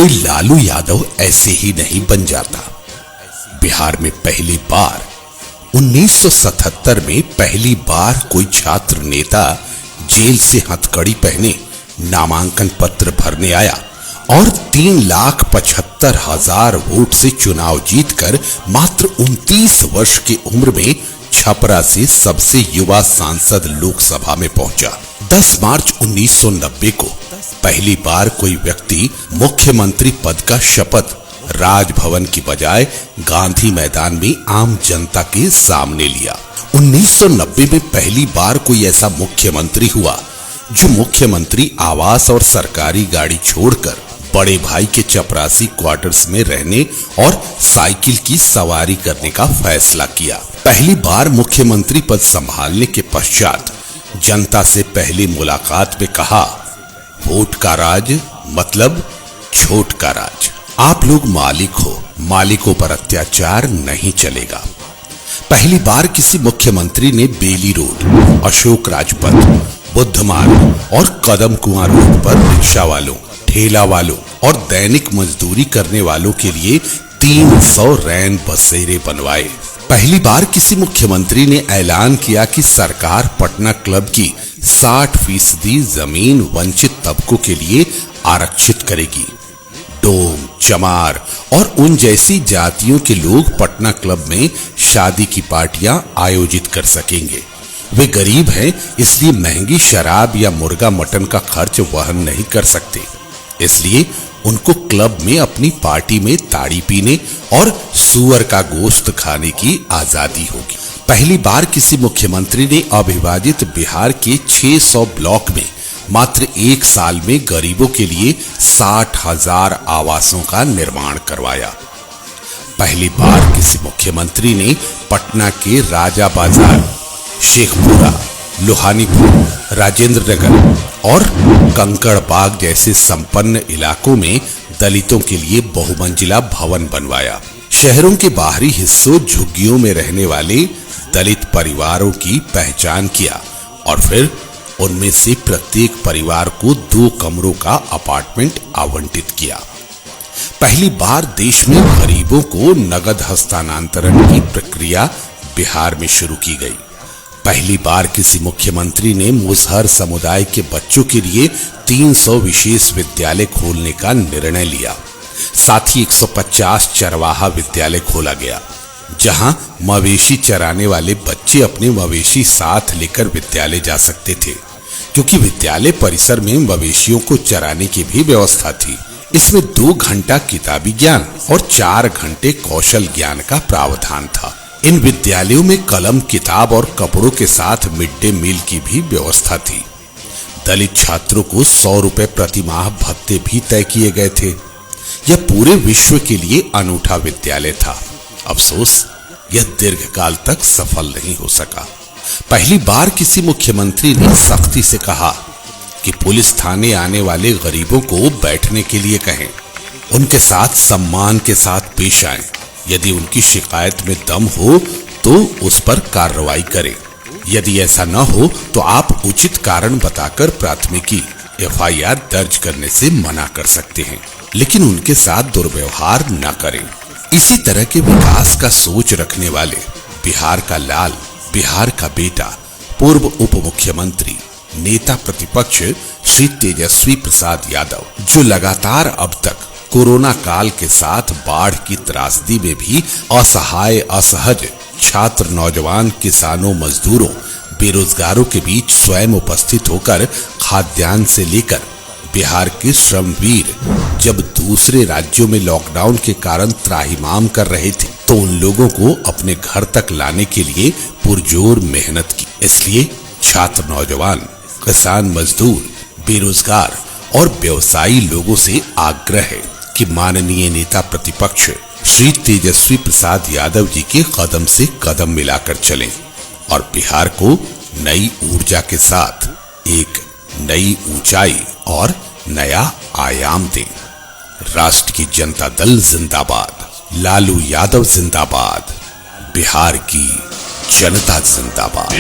कोई लालू यादव ऐसे ही नहीं बन जाता। बिहार में पहली बार 1977 में पहली बार कोई छात्र नेता जेल से हथकड़ी पहने नामांकन पत्र भरने आया और 3,75,000 वोट से चुनाव जीतकर मात्र 29 वर्ष की उम्र में छपरा से सबसे युवा सांसद लोकसभा में पहुंचा। 10 मार्च 1990 को पहली बार कोई व्यक्ति मुख्यमंत्री पद का शपथ राजभवन की बजाय गांधी मैदान में आम जनता के सामने लिया। 1990 में पहली बार कोई ऐसा मुख्यमंत्री हुआ जो मुख्यमंत्री आवास और सरकारी गाड़ी छोड़कर बड़े भाई के चपरासी क्वार्टर्स में रहने और साइकिल की सवारी करने का फैसला किया। पहली बार मुख्यमंत्री पद संभालने के पश्चात जनता से पहली मुलाकात में कहा, वोट का राज मतलब छोट का राज। आप लोग मालिक हो, मालिकों पर अत्याचार नहीं चलेगा। पहली बार किसी मुख्यमंत्री ने बेली रोड, अशोक राजपथ, बुद्ध मार्ग और कदम कुआं रोड पर रिक्शा वालों, ठेला वालों और दैनिक मजदूरी करने वालों के लिए 300 रैन बसेरे बनवाए। पहली बार किसी मुख्यमंत्री ने ऐलान किया कि सरकार पटना क्लब की 60% जमीन वंचित तबकों के लिए आरक्षित करेगी। डोम, चमार और उन जैसी जातियों के लोग पटना क्लब में शादी की पार्टियां आयोजित कर सकेंगे। वे गरीब हैं, इसलिए महंगी शराब या मुर्गा मटन का खर्च वहन नहीं कर सकते, इसलिए उनको क्लब में अपनी पार्टी में ताड़ी पीने और सुअर का गोश्त खाने की आजादी होगी। पहली बार किसी मुख्यमंत्री ने अविभाजित बिहार के 600 ब्लॉक में मात्र 1 साल में गरीबों के लिए 60,000 आवासों का निर्माण करवाया। पहली बार किसी मुख्यमंत्री ने पटना के राजा बाजार, शेखपुरा, लोहानीपुर, राजेंद्र नगर और कंकड़ बाग जैसे संपन्न इलाकों में दलितों के लिए बहुमंजिला भवन बनवाया। शहरों के बाहरी हिस्सों झुग्गियों में रहने वाले दलित परिवारों की पहचान किया और फिर उनमें से प्रत्येक परिवार को 2 कमरों का अपार्टमेंट आवंटित किया। पहली बार देश में गरीबों को नगद हस्तांतरण की प्रक्रिया बिहार में शुरू की गई। पहली बार किसी मुख्यमंत्री ने मुसहर समुदाय के बच्चों के लिए 300 विशेष विद्यालय खोलने का निर्णय लिया। साथ ही 150 चरवाहा विद्यालय खोला गया, जहां मवेशी चराने वाले बच्चे अपने मवेशी साथ लेकर विद्यालय जा सकते थे, क्योंकि विद्यालय परिसर में मवेशियों को चराने की भी व्यवस्था थी। इसमें 2 घंटा किताबी ज्ञान और 4 घंटे कौशल ज्ञान का प्रावधान था। इन विद्यालयों में कलम, किताब और कपड़ों के साथ मिड डे मील की भी व्यवस्था थी। दलित छात्रों को 100 रुपए प्रति माह भत्ते भी तय किए गए थे। यह पूरे विश्व के लिए अनूठा विद्यालय था। अफसोस, यह दीर्घकाल तक सफल नहीं हो सका। पहली बार किसी मुख्यमंत्री ने सख्ती से कहा कि पुलिस थाने आने वाले गरीबों को बैठने के लिए कहें, उनके साथ सम्मान के साथ पेश आएं। यदि उनकी शिकायत में दम हो तो उस पर कार्रवाई करें। यदि ऐसा न हो तो आप उचित कारण बताकर प्राथमिकी FIR दर्ज करने से मना कर सकते हैं, लेकिन उनके साथ दुर्व्यवहार न करें। इसी तरह के विकास का सोच रखने वाले बिहार का लाल, बिहार का बेटा, पूर्व उप मुख्यमंत्री, नेता प्रतिपक्ष श्री तेजस्वी प्रसाद यादव, जो लगातार अब तक कोरोना काल के साथ बाढ़ की त्रासदी में भी असहाय, असहज छात्र, नौजवान, किसानों, मजदूरों, बेरोजगारों के बीच स्वयं उपस्थित होकर खाद्यान्न से लेकर बिहार के श्रमवीर जब दूसरे राज्यों में लॉकडाउन के कारण त्राहिमाम कर रहे थे, तो उन लोगों को अपने घर तक लाने के लिए पुरजोर मेहनत की। इसलिए छात्र, नौजवान, किसान, मजदूर, बेरोजगार और व्यवसायी लोगों से आग्रह है कि माननीय नेता प्रतिपक्ष श्री तेजस्वी प्रसाद यादव जी के कदम से कदम मिलाकर चलें और बिहार को नई ऊर्जा के साथ एक नई ऊंचाई और नया आयाम दें। राष्ट्र की जनता दल जिंदाबाद, लालू यादव जिंदाबाद, बिहार की जनता जिंदाबाद।